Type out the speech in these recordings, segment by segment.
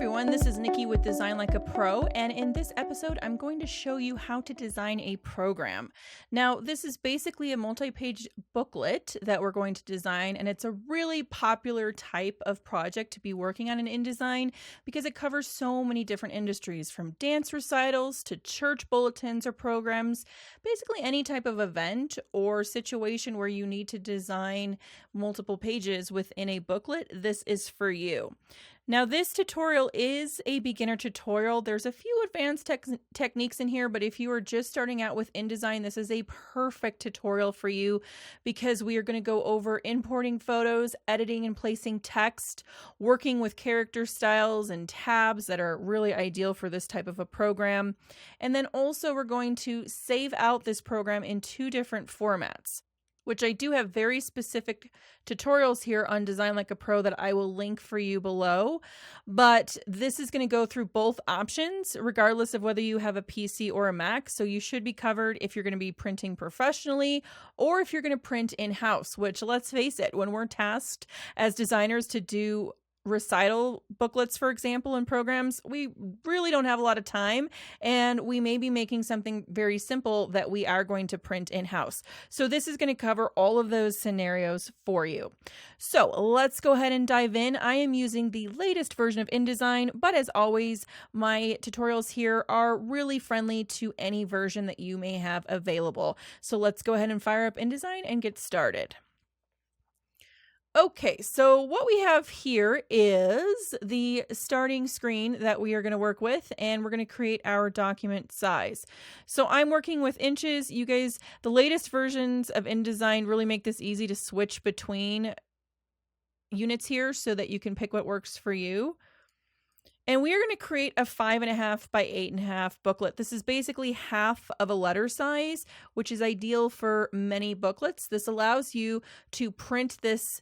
everyone, this is Nicki with Design Like a Pro, and in this episode I'm going to show you how to design a program. Now this is basically a multi-page booklet that we're going to design, and it's a really popular type of project to be working on in InDesign because it covers so many different industries, from dance recitals to church bulletins or programs. Basically any type of event or situation where you need to design multiple pages within a booklet, this is for you. Now this tutorial is a beginner tutorial. There's a few advanced techniques in here, but if you are just starting out with InDesign, this is a perfect tutorial for you because we are going to go over importing photos, editing and placing text, working with character styles and tabs that are really ideal for this type of a program. And then also we're going to save out this program in two different formats, which I do have very specific tutorials here on Design Like a Pro that I will link for you below. But this is going to go through both options, regardless of whether you have a PC or a Mac. So you should be covered if you're going to be printing professionally or if you're going to print in-house, which, let's face it, when we're tasked as designers to do recital booklets, for example, in programs, we really don't have a lot of time, and we may be making something very simple that we are going to print in-house. So this is going to cover all of those scenarios for you. So let's go ahead and dive in. I am using the latest version of InDesign, but as always, my tutorials here are really friendly to any version that you may have available. So let's go ahead and fire up InDesign and get started. Okay, so what we have here is the starting screen that we are going to work with, and we're going to create our document size. So I'm working with inches. You guys, the latest versions of InDesign really make this easy to switch between units here so that you can pick what works for you. And we are going to create a 5.5 by 8.5 booklet. This is basically half of a letter size, which is ideal for many booklets. This allows you to print this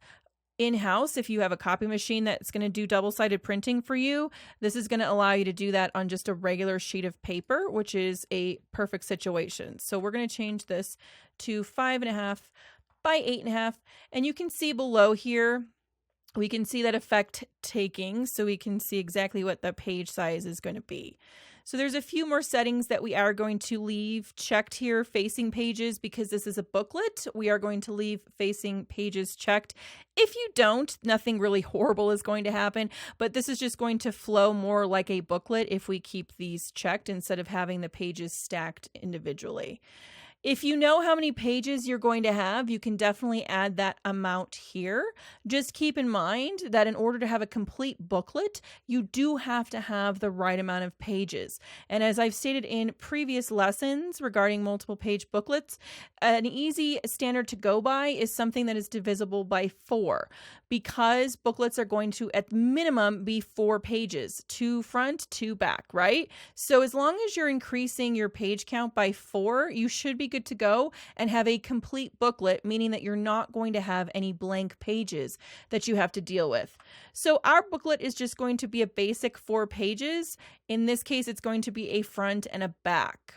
in-house. If you have a copy machine that's going to do double-sided printing for you, this is going to allow you to do that on just a regular sheet of paper, which is a perfect situation. So we're going to change this to 5.5 by 8.5, and you can see below here, we can see that effect taking, so we can see exactly what the page size is going to be. So there's a few more settings that we are going to leave checked here. Facing pages, because this is a booklet, we are going to leave facing pages checked. If you don't, nothing really horrible is going to happen, but this is just going to flow more like a booklet if we keep these checked instead of having the pages stacked individually. If you know how many pages you're going to have, you can definitely add that amount here. Just keep in mind that in order to have a complete booklet, you do have to have the right amount of pages. And as I've stated in previous lessons regarding multiple page booklets, an easy standard to go by is something that is divisible by 4, because booklets are going to at minimum be 4 pages, 2 front, 2 back, right? So as long as you're increasing your page count by 4, you should be good to go and have a complete booklet, meaning that you're not going to have any blank pages that you have to deal with. So our booklet is just going to be a basic 4 pages. In this case, it's going to be a front and a back.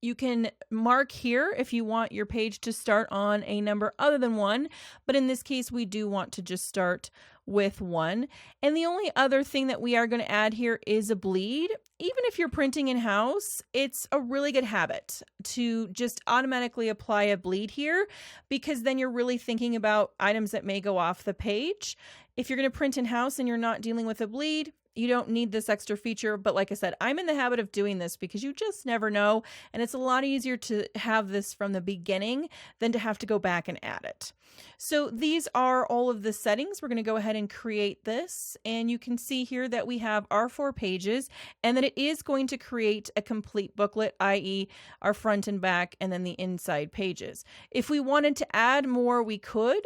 You can mark here if you want your page to start on a number other than 1, but in this case, we do want to just start with 1. And the only other thing that we are going to add here is a bleed. Even if you're printing in-house, it's a really good habit to just automatically apply a bleed here, because then you're really thinking about items that may go off the page. If you're going to print in-house and you're not dealing with a bleed, you don't need this extra feature, but like I said, I'm in the habit of doing this because you just never know, and it's a lot easier to have this from the beginning than to have to go back and add it. So these are all of the settings. We're going to go ahead and create this, and you can see here that we have our 4 pages and that it is going to create a complete booklet, i.e. our front and back and then the inside pages. If we wanted to add more, we could.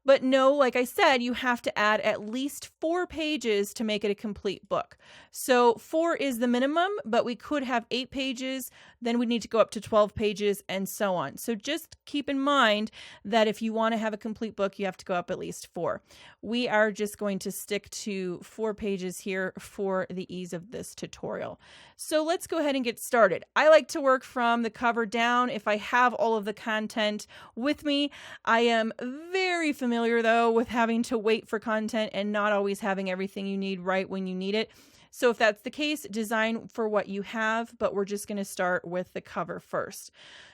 But no, like I said, you have to add at least 4 pages to make it a complete book. So 4 is the minimum, but we could have 8 pages, then we need to go up to 12 pages and so on. So just keep in mind that if you want to have a complete book, you have to go up at least 4. We are just going to stick to 4 pages here for the ease of this tutorial. So let's go ahead and get started. I like to work from the cover down if I have all of the content with me. I am very familiar familiar though with having to wait for content and not always having everything you need right when you need it. So if that's the case, design for what you have, but we're just going to start with the cover first.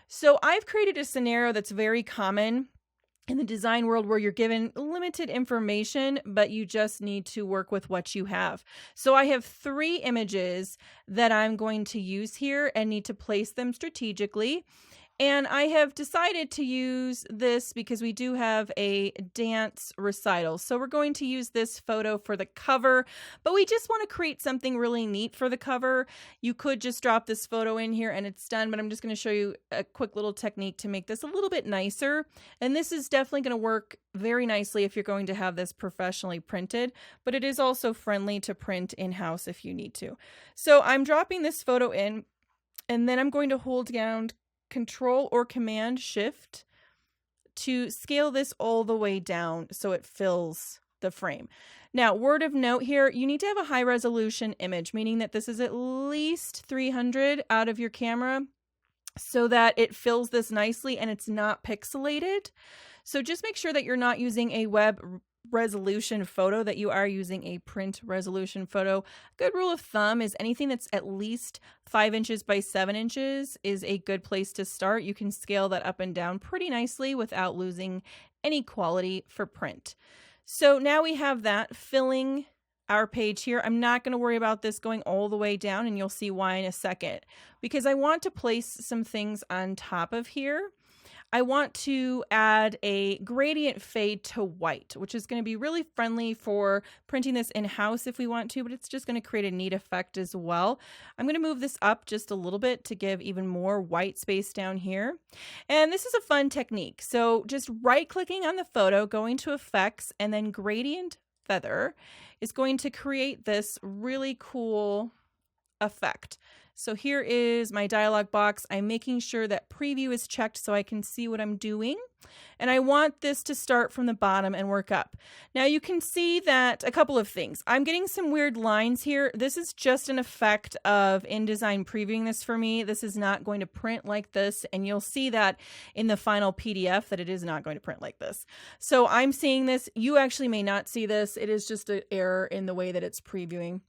So I've created a scenario that's very common in the design world where you're given limited information, but you just need to work with what you have. So I have 3 images that I'm going to use here and need to place them strategically. And I have decided to use this because we do have a dance recital. So we're going to use this photo for the cover, but we just want to create something really neat for the cover. You could just drop this photo in here and it's done, but I'm just going to show you a quick little technique to make this a little bit nicer. And this is definitely going to work very nicely if you're going to have this professionally printed, but it is also friendly to print in-house if you need to. So I'm dropping this photo in, and then I'm going to hold down Control or Command Shift to scale this all the way down so it fills the frame. Now, word of note here, you need to have a high resolution image, meaning that this is at least 300 out of your camera so that it fills this nicely and it's not pixelated. So just make sure that you're not using a web resolution photo, that you are using a print resolution photo. Good rule of thumb is anything that's at least 5 inches by 7 inches is a good place to start. You can scale that up and down pretty nicely without losing any quality for print. So now we have that filling our page here. I'm not going to worry about this going all the way down, and you'll see why in a second, because I want to place some things on top of here. I want to add a gradient fade to white, which is going to be really friendly for printing this in-house if we want to, but it's just going to create a neat effect as well. I'm going to move this up just a little bit to give even more white space down here. And this is a fun technique. So just right-clicking on the photo, going to Effects, and then Gradient Feather is going to create this really cool effect. So here is my dialog box. I'm making sure that preview is checked so I can see what I'm doing. And I want this to start from the bottom and work up. Now you can see that a couple of things. I'm getting some weird lines here. This is just an effect of InDesign previewing this for me. This is not going to print like this. And you'll see that in the final PDF that it is not going to print like this. So I'm seeing this. You actually may not see this. It is just an error in the way that it's previewing.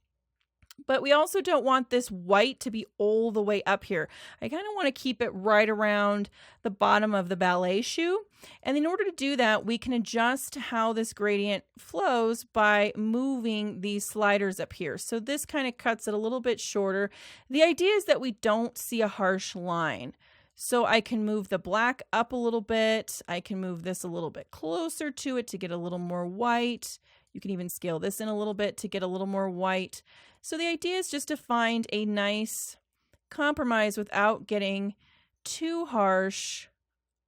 But we also don't want this white to be all the way up here. I kind of want to keep it right around the bottom of the ballet shoe. And in order to do that, we can adjust how this gradient flows by moving these sliders up here. So this kind of cuts it a little bit shorter. The idea is that we don't see a harsh line. So I can move the black up a little bit. I can move this a little bit closer to it to get a little more white. You can even scale this in a little bit to get a little more white. So the idea is just to find a nice compromise without getting too harsh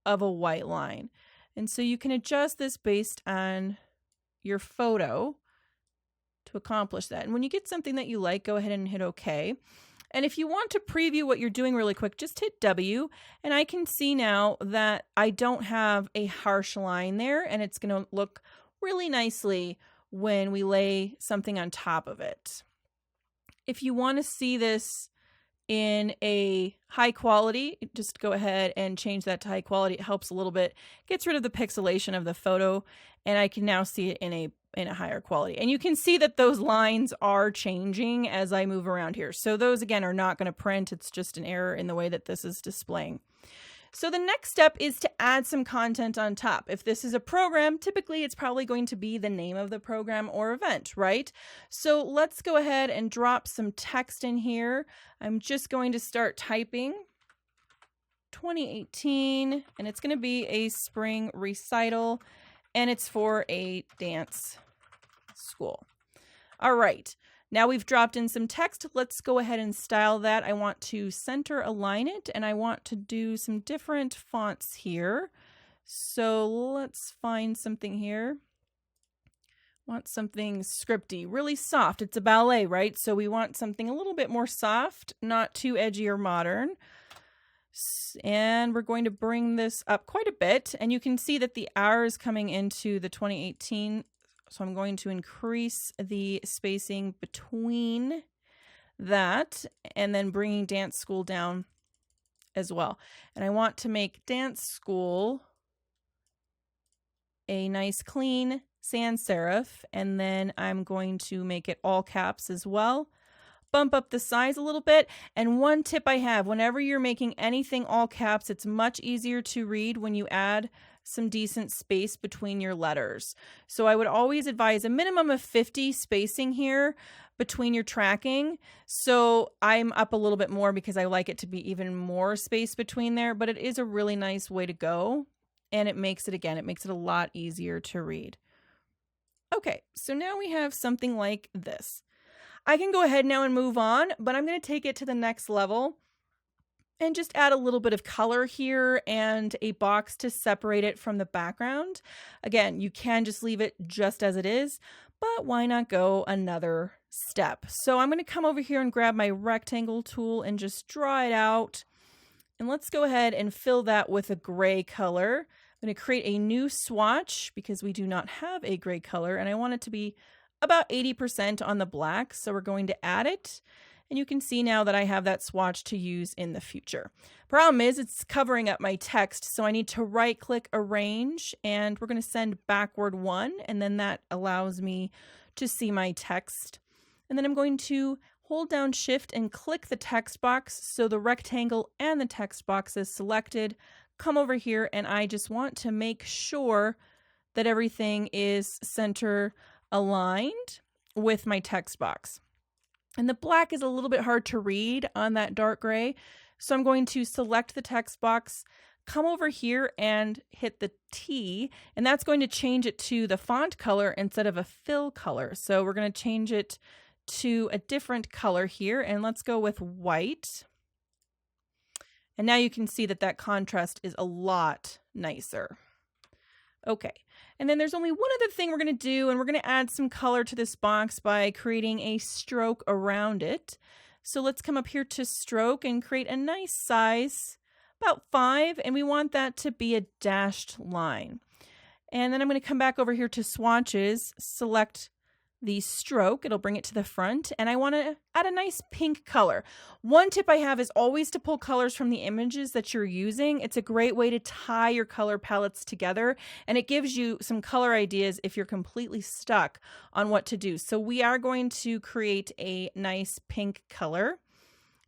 of a white line. And so you can adjust this based on your photo to accomplish that. And when you get something that you like, go ahead and hit OK. And if you want to preview what you're doing really quick, just hit W. And I can see now that I don't have a harsh line there, and it's going to look really nicely when we lay something on top of it. If you want to see this in a high quality, just go ahead and change that to high quality. It helps a little bit, gets rid of the pixelation of the photo, and I can now see it in a higher quality. And you can see that those lines are changing as I move around here. So those, again, are not going to print. It's just an error in the way that this is displaying. So the next step is to add some content on top. If this is a program, typically it's probably going to be the name of the program or event, right? So let's go ahead and drop some text in here. I'm just going to start typing 2018, and it's going to be a spring recital, and it's for a dance school. All right. Now we've dropped in some text. Let's go ahead and style that. I want to center align it, and I want to do some different fonts here. So let's find something here. Want something scripty, really soft. It's a ballet, right? So we want something a little bit more soft, not too edgy or modern. And we're going to bring this up quite a bit. And you can see that the R is coming into the 2018. So I'm going to increase the spacing between that and then bringing dance school down as well. And I want to make dance school a nice clean sans serif, and then I'm going to make it all caps as well. Bump up the size a little bit. And one tip I have, whenever you're making anything all caps, it's much easier to read when you add some decent space between your letters. So I would always advise a minimum of 50 spacing here between your tracking. So I'm up a little bit more because I like it to be even more space between there, but it is a really nice way to go. And it makes it a lot easier to read. Okay, so now we have something like this. I can go ahead now and move on, but I'm going to take it to the next level and just add a little bit of color here and a box to separate it from the background. Again, you can just leave it just as it is, but why not go another step? So I'm going to come over here and grab my rectangle tool and just draw it out. And let's go ahead and fill that with a gray color. I'm going to create a new swatch because we do not have a gray color, and I want it to be about 80% on the black. So we're going to add it. And you can see now that I have that swatch to use in the future. Problem is it's covering up my text, so I need to right click arrange, and we're going to send backward 1, and then that allows me to see my text. And then I'm going to hold down shift and click the text box so the rectangle and the text box is selected. Come over here, and I just want to make sure that everything is center aligned with my text box. And the black is a little bit hard to read on that dark gray. So I'm going to select the text box, come over here and hit the T, and that's going to change it to the font color instead of a fill color. So we're going to change it to a different color here, and let's go with white. And now you can see that that contrast is a lot nicer. Okay, and then there's only one other thing we're going to do, and we're going to add some color to this box by creating a stroke around it. So let's come up here to stroke and create a nice size, about 5, and we want that to be a dashed line. And then I'm going to come back over here to swatches, select the stroke, it'll bring it to the front, and I want to add a nice pink color. One tip I have is always to pull colors from the images that you're using. It's a great way to tie your color palettes together, and it gives you some color ideas if you're completely stuck on what to do. So we are going to create a nice pink color,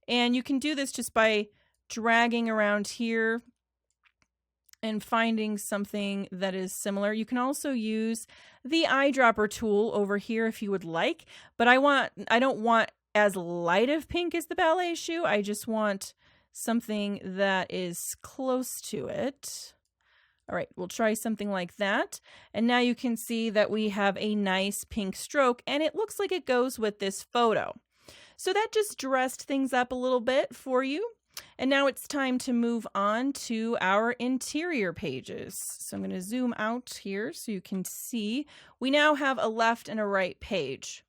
and you can do this just by dragging around here and finding something that is similar. You can also use the eyedropper tool over here if you would like, but I don't want as light of pink as the ballet shoe. I just want something that is close to it. All right, we'll try something like that. And now you can see that we have a nice pink stroke, and it looks like it goes with this photo. So that just dressed things up a little bit for you. And now it's time to move on to our interior pages. So I'm going to zoom out here so you can see. We now have a left and a right page.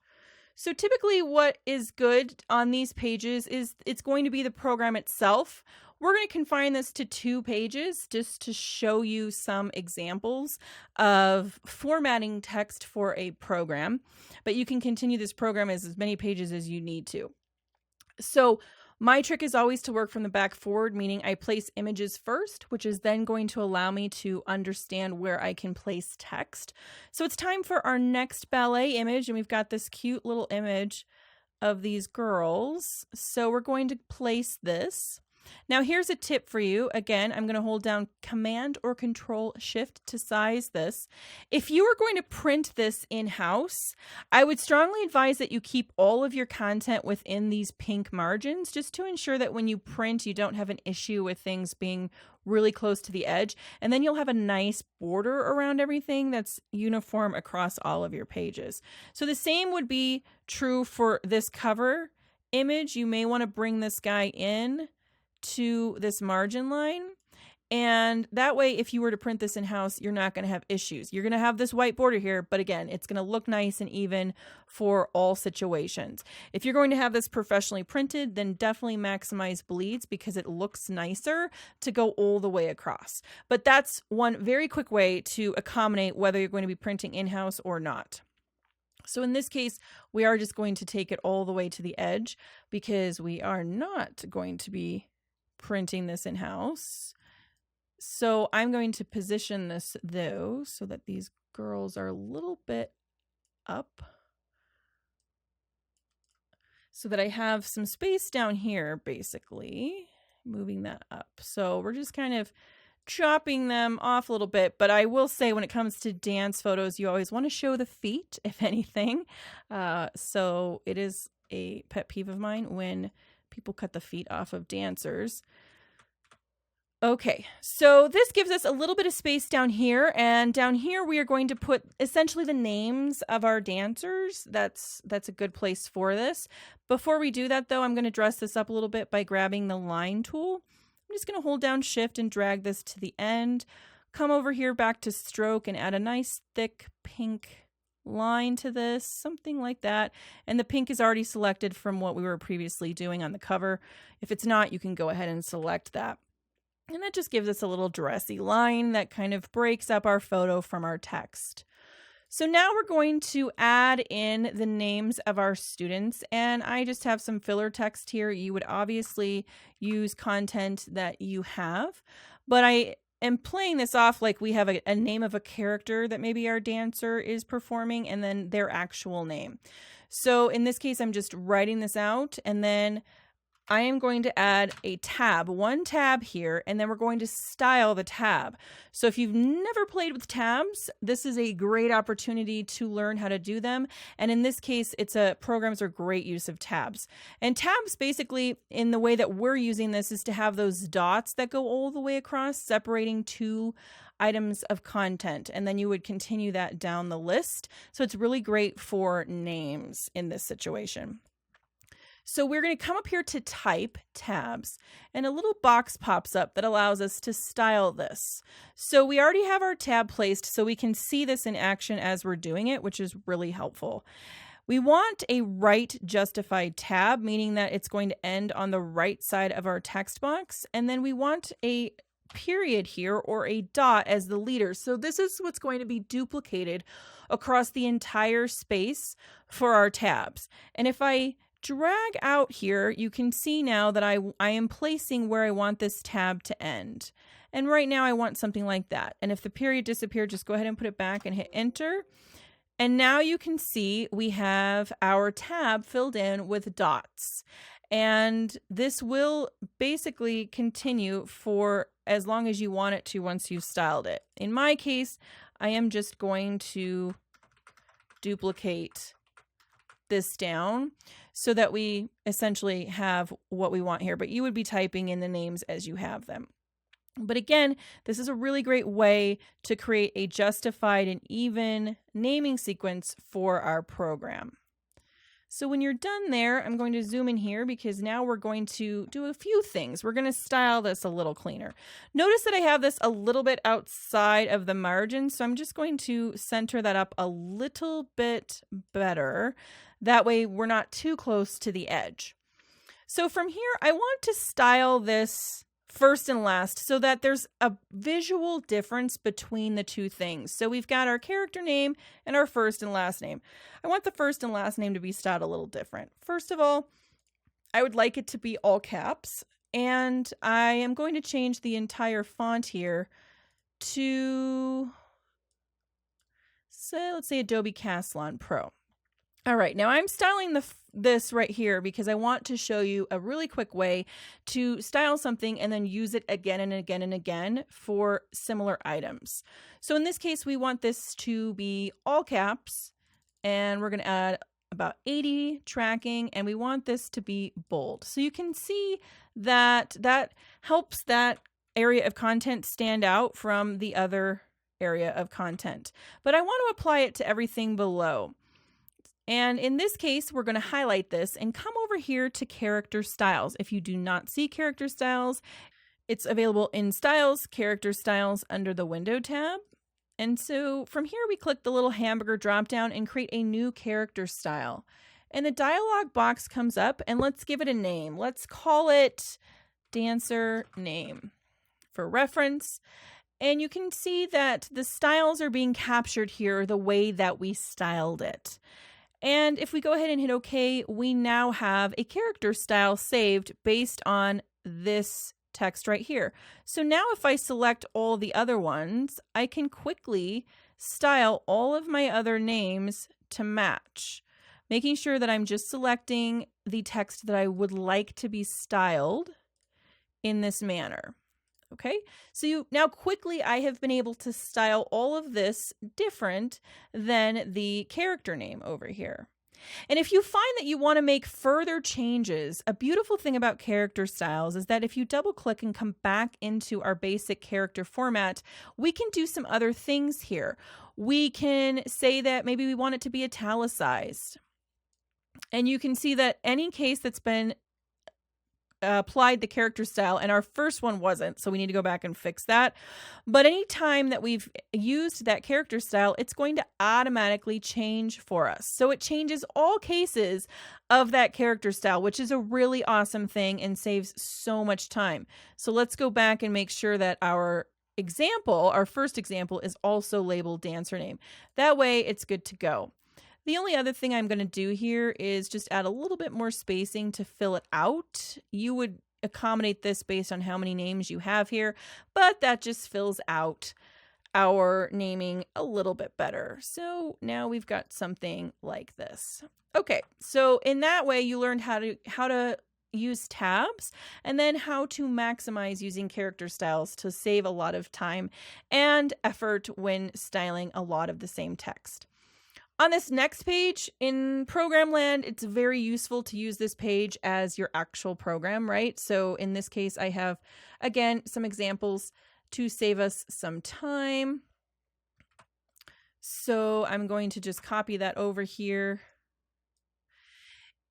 So typically what is good on these pages is it's going to be the program itself. We're going to confine this to 2 pages just to show you some examples of formatting text for a program. But you can continue this program as many pages as you need to. So my trick is always to work from the back forward, meaning I place images first, which is then going to allow me to understand where I can place text. So it's time for our next ballet image, and we've got this cute little image of these girls. So we're going to place this. Now here's a tip for you. Again, I'm going to hold down Command or Control Shift to size this. If you are going to print this in-house, I would strongly advise that you keep all of your content within these pink margins just to ensure that when you print, you don't have an issue with things being really close to the edge. And then you'll have a nice border around everything that's uniform across all of your pages. So the same would be true for this cover image. You may want to bring this guy in to this margin line, and that way if you were to print this in-house, you're not going to have issues. You're going to have this white border here, but again, it's going to look nice and even for all situations. If you're going to have this professionally printed, then definitely maximize bleeds because it looks nicer to go all the way across. But that's one very quick way to accommodate whether you're going to be printing in-house or not. So in this case, we are just going to take it all the way to the edge because we are not going to be printing this in-house. So I'm going to position this though, so that these girls are a little bit up, so that I have some space down here, basically, moving that up. So we're just kind of chopping them off a little bit, but I will say when it comes to dance photos, you always want to show the feet, if anything. So it is a pet peeve of mine when people cut the feet off of dancers. Okay, so this gives us a little bit of space down here, and down here we are going to put essentially the names of our dancers. That's a good place for this. Before we do that though, I'm going to dress this up a little bit by grabbing the line tool. I'm just going to hold down Shift and drag this to the end. Come over here back to stroke and add a nice thick pink line to this, something like that. And the pink is already selected from what we were previously doing on the cover. If it's not, you can go ahead and select that. And that just gives us a little dressy line that kind of breaks up our photo from our text. So now we're going to add in the names of our students, and I just have some filler text here. You would obviously use content that you have, but I am playing this off like we have a name of a character that maybe our dancer is performing and then their actual name. So in this case, I'm just writing this out, and then I am going to add a tab, one tab here, and then we're going to style the tab. So if you've never played with tabs, this is a great opportunity to learn how to do them. And in this case, programs are great use of tabs. And tabs basically, in the way that we're using this, is to have those dots that go all the way across, separating two items of content. And then you would continue that down the list. So it's really great for names in this situation. So we're going to come up here to type tabs, and a little box pops up that allows us to style this. So we already have our tab placed so we can see this in action as we're doing it, which is really helpful. We want a right justified tab, meaning that it's going to end on the right side of our text box. And then we want a period here or a dot as the leader. So this is what's going to be duplicated across the entire space for our tabs. And if I drag out here, you can see now that I am placing where I want this tab to end. And right now I want something like that. And if the period disappeared, just go ahead and put it back and hit enter. And now you can see we have our tab filled in with dots. And this will basically continue for as long as you want it to once you've styled it. In my case, I am just going to duplicate this down so that we essentially have what we want here, but you would be typing in the names as you have them. But again, this is a really great way to create a justified and even naming sequence for our program. So when you're done there, I'm going to zoom in here because now we're going to do a few things. We're going to style this a little cleaner. Notice that I have this a little bit outside of the margin, so I'm just going to center that up a little bit better. That way we're not too close to the edge. So from here, I want to style this first and last so that there's a visual difference between the two things. So we've got our character name and our first and last name. I want the first and last name to be styled a little different. First of all, I would like it to be all caps, and I am going to change the entire font here to, let's say Adobe Castellan Pro. All right, now I'm styling this right here because I want to show you a really quick way to style something and then use it again and again and again for similar items. So in this case, we want this to be all caps, and we're going to add about 80 tracking, and we want this to be bold. So you can see that that helps that area of content stand out from the other area of content. But I want to apply it to everything below. And in this case, we're going to highlight this and come over here to character styles. If you do not see character styles, it's available in styles, character styles under the window tab. And so from here, we click the little hamburger drop down and create a new character style. And the dialog box comes up, and let's give it a name. Let's call it dancer name for reference. And you can see that the styles are being captured here the way that we styled it. And if we go ahead and hit OK, we now have a character style saved based on this text right here. So now if I select all the other ones, I can quickly style all of my other names to match, making sure that I'm just selecting the text that I would like to be styled in this manner. Okay, so now quickly I have been able to style all of this different than the character name over here. And if you find that you want to make further changes, a beautiful thing about character styles is that if you double click and come back into our basic character format, we can do some other things here. We can say that maybe we want it to be italicized. And you can see that any case that's been applied the character style, and our first one wasn't, so we need to go back and fix that. But anytime that we've used that character style, it's going to automatically change for us. So it changes all cases of that character style, which is a really awesome thing and saves so much time. So let's go back and make sure that our first example, is also labeled dancer name. That way it's good to go. The only other thing I'm going to do here is just add a little bit more spacing to fill it out. You would accommodate this based on how many names you have here, but that just fills out our naming a little bit better. So now we've got something like this. Okay, so in that way you learned how to use tabs and then how to maximize using character styles to save a lot of time and effort when styling a lot of the same text. On this next page in program land, it's very useful to use this page as your actual program, right? So in this case, I have, again, some examples to save us some time. So I'm going to just copy that over here.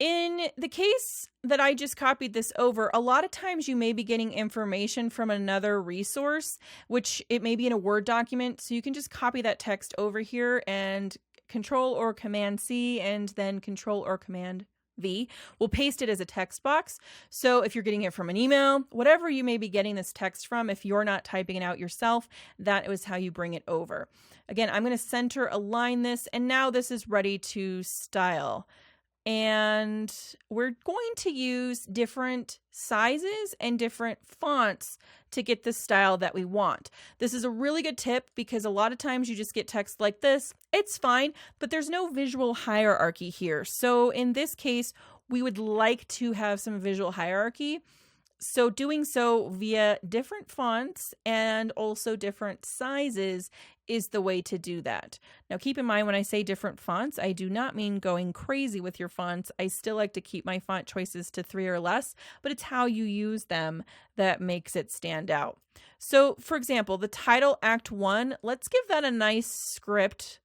In the case that I just copied this over, a lot of times you may be getting information from another resource, which it may be in a Word document. So you can just copy that text over here and Control or Command C and then Control or Command V will paste it as a text box. So if you're getting it from an email, whatever you may be getting this text from, if you're not typing it out yourself, that is how you bring it over. Again, I'm going to center align this, and now this is ready to style. And we're going to use different sizes and different fonts to get the style that we want. This is a really good tip because a lot of times you just get text like this. It's fine, but there's no visual hierarchy here. So in this case, we would like to have some visual hierarchy. So doing so via different fonts and also different sizes is the way to do that. Now keep in mind when I say different fonts, I do not mean going crazy with your fonts. I still like to keep my font choices to 3 or less, but it's how you use them that makes it stand out. So for example, the title Act 1, let's give that a nice script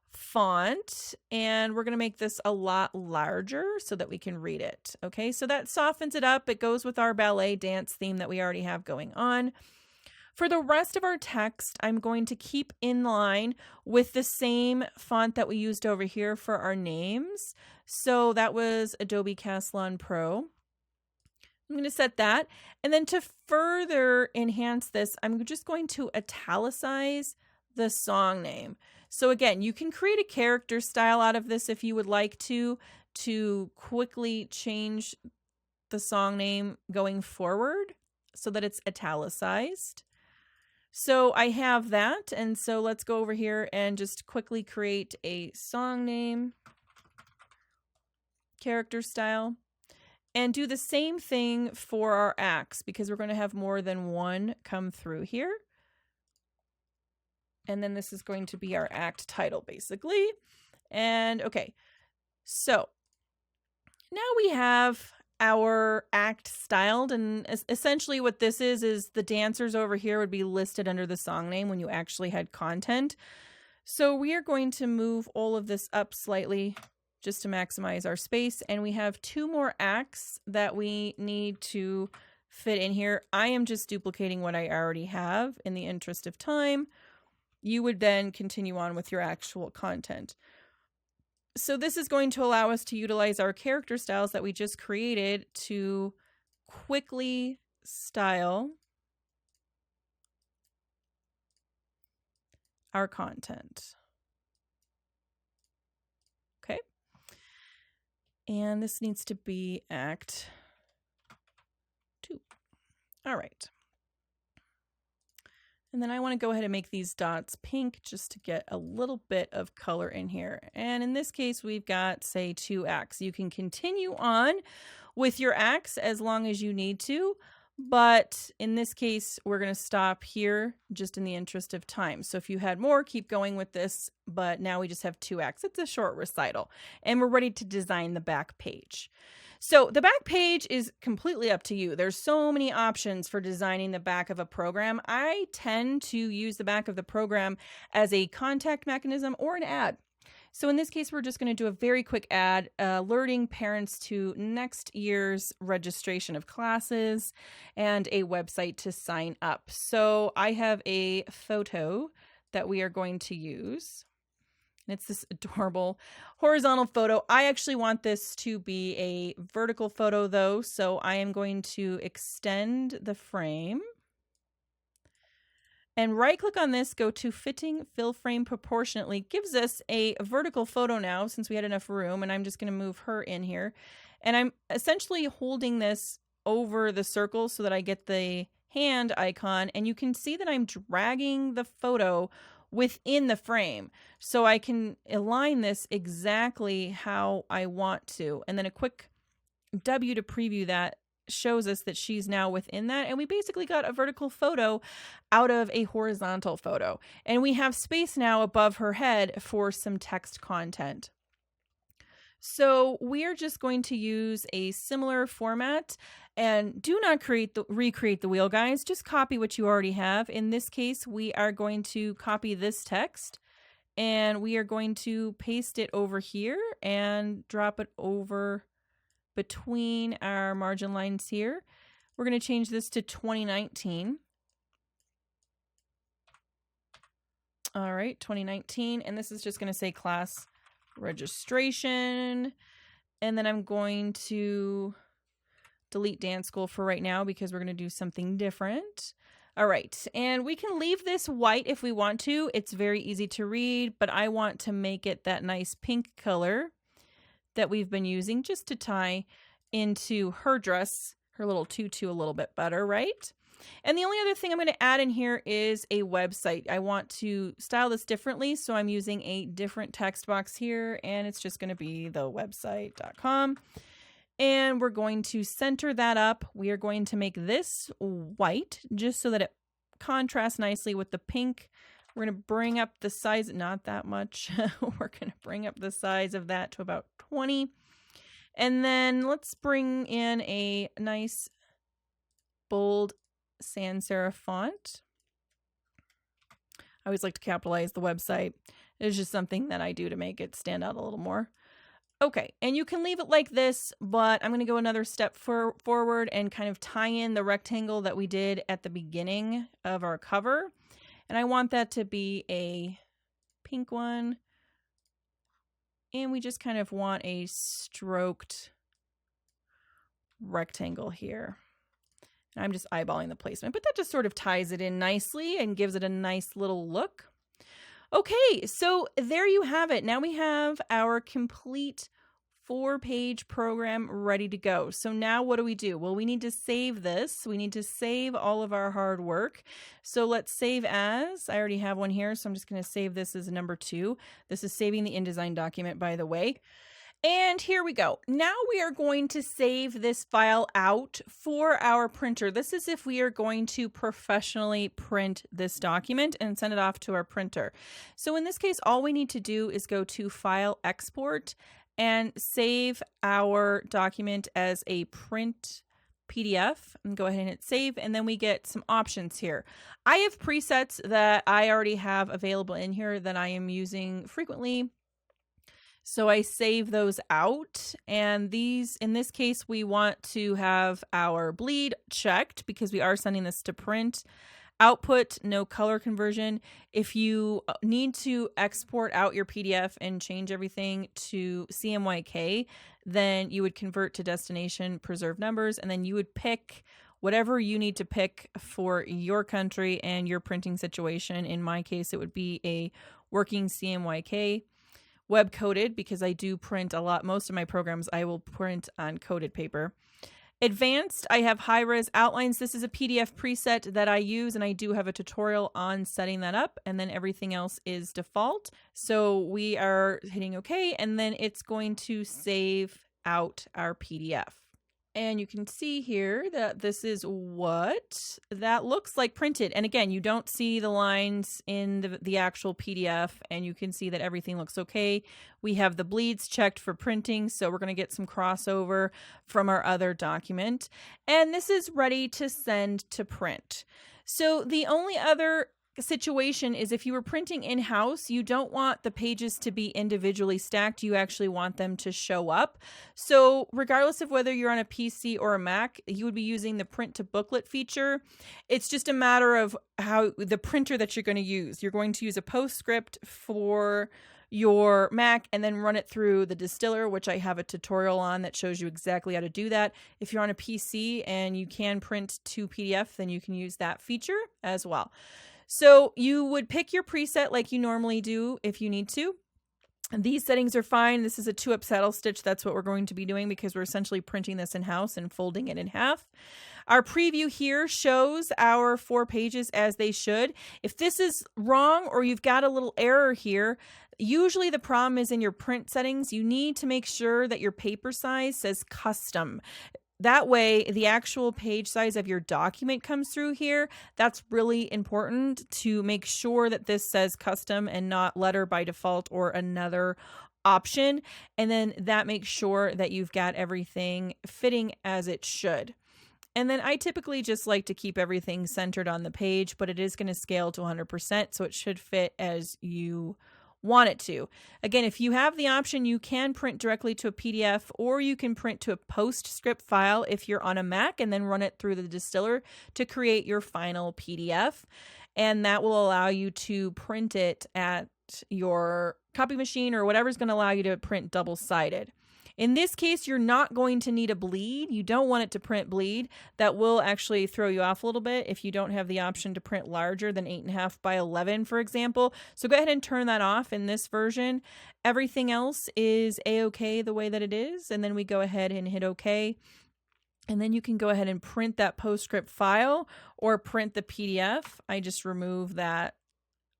font, and we're going to make this a lot larger so that we can read it. Okay, so that softens it up. It goes with our ballet dance theme that we already have going on. For the rest of our text, I'm going to keep in line with the same font that we used over here for our names. So that was Adobe Caslon Pro. I'm going to set that. And then to further enhance this, I'm just going to italicize the song name. So again, you can create a character style out of this if you would like to quickly change the song name going forward so that it's italicized. So I have that, and so let's go over here and just quickly create a song name, character style, and do the same thing for our acts because we're going to have more than one come through here. And then this is going to be our act title, basically. And okay, so now we have our act styled, and essentially what this is the dancers over here would be listed under the song name when you actually had content. So we are going to move all of this up slightly just to maximize our space, and we have 2 more acts that we need to fit in here. I am just duplicating what I already have in the interest of time. You would then continue on with your actual content. So this is going to allow us to utilize our character styles that we just created to quickly style our content. Okay. And this needs to be Act 2. All right. And then I want to go ahead and make these dots pink just to get a little bit of color in here. And in this case, we've got, say, 2x. You can continue on with your X as long as you need to, but in this case, we're going to stop here just in the interest of time. So if you had more, keep going with this, but now we just have 2x. It's a short recital, and we're ready to design the back page. So the back page is completely up to you. There's so many options for designing the back of a program. I tend to use the back of the program as a contact mechanism or an ad. So in this case, we're just going to do a very quick ad alerting parents to next year's registration of classes and a website to sign up. So I have a photo that we are going to use. And it's this adorable horizontal photo. I actually want this to be a vertical photo though. So I am going to extend the frame. And right click on this, go to fitting fill frame proportionately. Gives us a vertical photo now since we had enough room, and I'm just going to move her in here. And I'm essentially holding this over the circle so that I get the hand icon, and you can see that I'm dragging the photo within the frame. So I can align this exactly how I want to. And then a quick W to preview that shows us that she's now within that, and we basically got a vertical photo out of a horizontal photo, and we have space now above her head for some text content. So we are just going to use a similar format, and do not recreate the wheel, guys. Just copy what you already have. In this case, we are going to copy this text, and we are going to paste it over here and drop it over between our margin lines here. We're going to change this to 2019. All right, 2019. And this is just going to say class registration. And then I'm going to delete dance school for right now because we're going to do something different. All right, and we can leave this white if we want to. It's very easy to read, but I want to make it that nice pink color that we've been using just to tie into her dress, her little tutu a little bit better, right? And the only other thing I'm going to add in here is a website. I want to style this differently, so I'm using a different text box here, and it's just going to be the website.com. And we're going to center that up. We are going to make this white just so that it contrasts nicely with the pink. We're going to bring up the size, not that much. We're going to bring up the size of that to about 20. And then let's bring in a nice bold sans serif font. I always like to capitalize the website. It's just something that I do to make it stand out a little more. Okay, and you can leave it like this, but I'm going to go another step forward and kind of tie in the rectangle that we did at the beginning of our cover. And I want that to be a pink one. And we just kind of want a stroked rectangle here. And I'm just eyeballing the placement, but that just sort of ties it in nicely and gives it a nice little look. Okay, so there you have it. Now we have our complete 4-page program ready to go. So now what do? Well, we need to save this. We need to save all of our hard work. So let's save as. I already have one here, so I'm just going to save this as number 2. This is saving the InDesign document, by the way. And here we go. Now we are going to save this file out for our printer. This is if we are going to professionally print this document and send it off to our printer. So in this case, all we need to do is go to File, Export, and save our document as a print PDF. And go ahead and hit save, and then we get some options here. I have presets that I already have available in here that I am using frequently. So I save those out, and these, in this case, we want to have our bleed checked because we are sending this to print. Output, no color conversion. If you need to export out your PDF and change everything to CMYK, then you would convert to destination, preserve numbers, and then you would pick whatever you need to pick for your country and your printing situation. In my case, it would be a working CMYK. Web coded, because I do print a lot. Most of my programs I will print on coded paper. Advanced, I have high res outlines. This is a PDF preset that I use, and I do have a tutorial on setting that up, and then everything else is default. So we are hitting OK, and then it's going to save out our PDF. And you can see here that this is what that looks like printed. And again, you don't see the lines in the actual PDF, and you can see that everything looks okay. We have the bleeds checked for printing, so we're going to get some crossover from our other document. And this is ready to send to print. So the only other situation is if you were printing in-house, you don't want the pages to be individually stacked. You actually want them to show up. So regardless of whether you're on a PC or a Mac, you would be using the print to booklet feature. It's just a matter of how the printer that you're going to use. You're going to use a PostScript for your Mac and then run it through the distiller, which I have a tutorial on that shows you exactly how to do that. If you're on a PC and you can print to PDF, then you can use that feature as well. So you would pick your preset like you normally do if you need to. These settings are fine. This is a 2-up saddle stitch. That's what we're going to be doing because we're essentially printing this in-house and folding it in half. Our preview here shows our 4 pages as they should. If this is wrong or you've got a little error here, usually the problem is in your print settings. You need to make sure that your paper size says custom. That way, the actual page size of your document comes through here. That's really important to make sure that this says custom and not letter by default or another option. And then that makes sure that you've got everything fitting as it should. And then I typically just like to keep everything centered on the page, but it is going to scale to 100%, so it should fit as you want it to. Again, if you have the option, you can print directly to a PDF, or you can print to a PostScript file if you're on a Mac and then run it through the distiller to create your final PDF. And that will allow you to print it at your copy machine or whatever's going to allow you to print double-sided. In this case, you're not going to need a bleed. You don't want it to print bleed. That will actually throw you off a little bit if you don't have the option to print larger than 8.5 by 11, for example. So go ahead and turn that off in this version. Everything else is A-OK the way that it is. And then we go ahead and hit OK. And then you can go ahead and print that PostScript file or print the PDF. I just remove that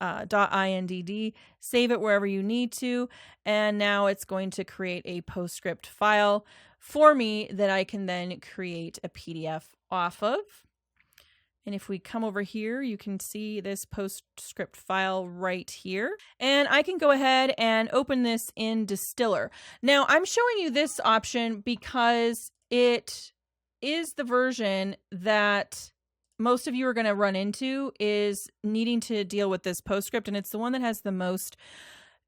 .indd, save it wherever you need to, and now it's going to create a PostScript file for me that I can then create a PDF off of. And if we come over here, you can see this PostScript file right here. And I can go ahead and open this in Distiller. Now, I'm showing you this option because it is the version that most of you are going to run into is needing to deal with this PostScript, and it's the one that has the most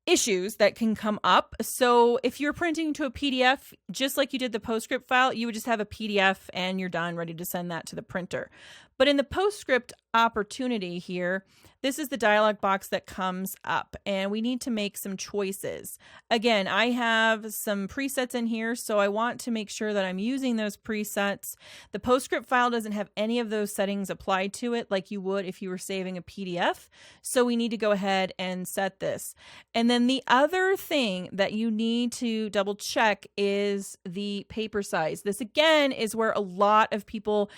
issues that can come up. So if you're printing to a PDF, just like you did the PostScript file, you would just have a PDF and you're done, ready to send that to the printer. But in the PostScript opportunity here, this is the dialog box that comes up, and we need to make some choices. Again, I have some presets in here, so I want to make sure that I'm using those presets. The PostScript file doesn't have any of those settings applied to it like you would if you were saving a PDF, so we need to go ahead and set this. And then the other thing that you need to double check is the paper size. This again is where a lot of people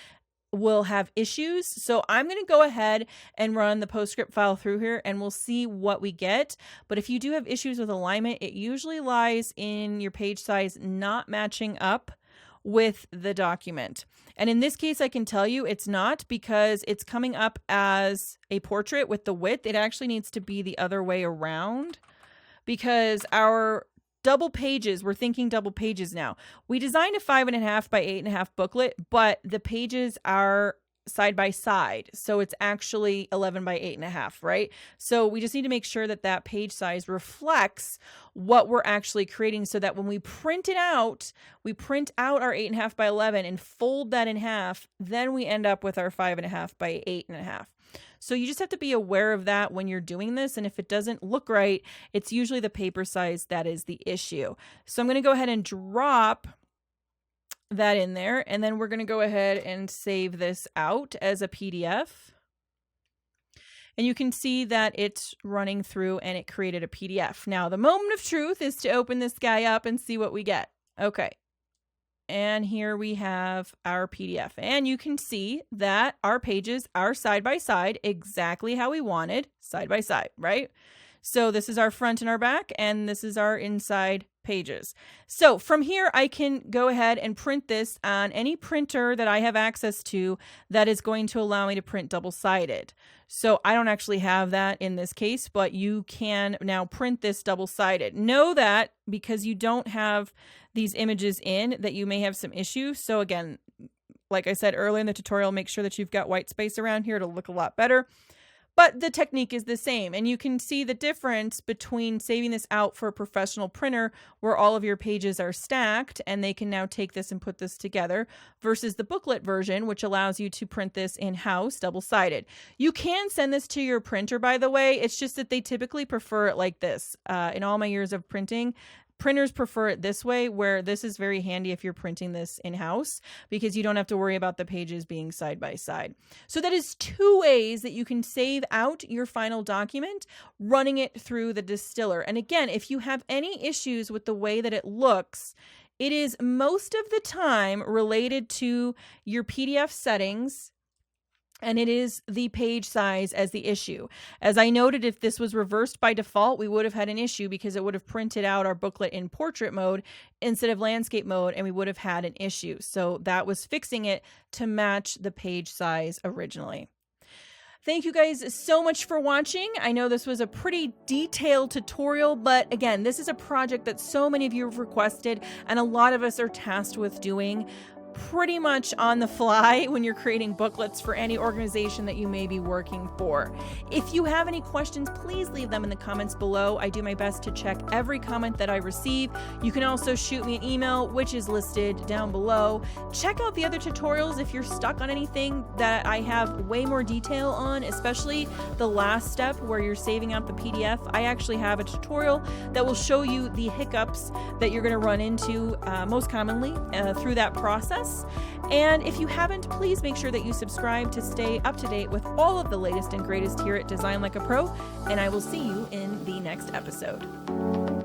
will have issues. So I'm going to go ahead and run the PostScript file through here and we'll see what we get. But if you do have issues with alignment, it usually lies in your page size not matching up with the document. And in this case, I can tell you it's not, because it's coming up as a portrait with the width. It actually needs to be the other way around, because our double pages, we're thinking double pages now. We designed a 5.5 by 8.5 booklet, but the pages are side by side. So it's actually 11 by 8.5, right? So we just need to make sure that that page size reflects what we're actually creating, so that when we print it out, we print out our 8.5 by 11 and fold that in half. Then we end up with our 5.5 by 8.5. So you just have to be aware of that when you're doing this. And if it doesn't look right, it's usually the paper size that is the issue. So I'm going to go ahead and drop that in there. And then we're going to go ahead and save this out as a PDF. And you can see that it's running through and it created a PDF. Now, the moment of truth is to open this guy up and see what we get. Okay. and here we have our PDF. And you can see that our pages are side by side, exactly how we wanted, side by side, right? So this is our front and our back, and this is our inside pages. So from here, I can go ahead and print this on any printer that I have access to that is going to allow me to print double-sided. So I don't actually have that in this case, but you can now print this double-sided. Know that because you don't have these images in, that you may have some issues. So again, like I said earlier in the tutorial, make sure that you've got white space around here to look a lot better. But the technique is the same, and you can see the difference between saving this out for a professional printer where all of your pages are stacked and they can now take this and put this together versus the booklet version, which allows you to print this in-house double-sided. You can send this to your printer, by the way. It's just that they typically prefer it like this. In all my years of printing, printers prefer it this way, where this is very handy if you're printing this in-house because you don't have to worry about the pages being side by side. So that is 2 ways that you can save out your final document running it through the distiller. And again, if you have any issues with the way that it looks, it is most of the time related to your PDF settings, and it is the page size as the issue. As I noted, if this was reversed by default, we would have had an issue because it would have printed out our booklet in portrait mode instead of landscape mode, and we would have had an issue. So that was fixing it to match the page size originally. Thank you guys so much for watching. I know this was a pretty detailed tutorial, but again, this is a project that so many of you have requested and a lot of us are tasked with doing pretty much on the fly when you're creating booklets for any organization that you may be working for. If you have any questions, please leave them in the comments below. I do my best to check every comment that I receive. You can also shoot me an email, which is listed down below. Check out the other tutorials if you're stuck on anything that I have way more detail on, especially the last step where you're saving out the PDF. I actually have a tutorial that will show you the hiccups that you're going to run into most commonly through that process. And if you haven't, please make sure that you subscribe to stay up to date with all of the latest and greatest here at Design Like a Pro, and I will see you in the next episode.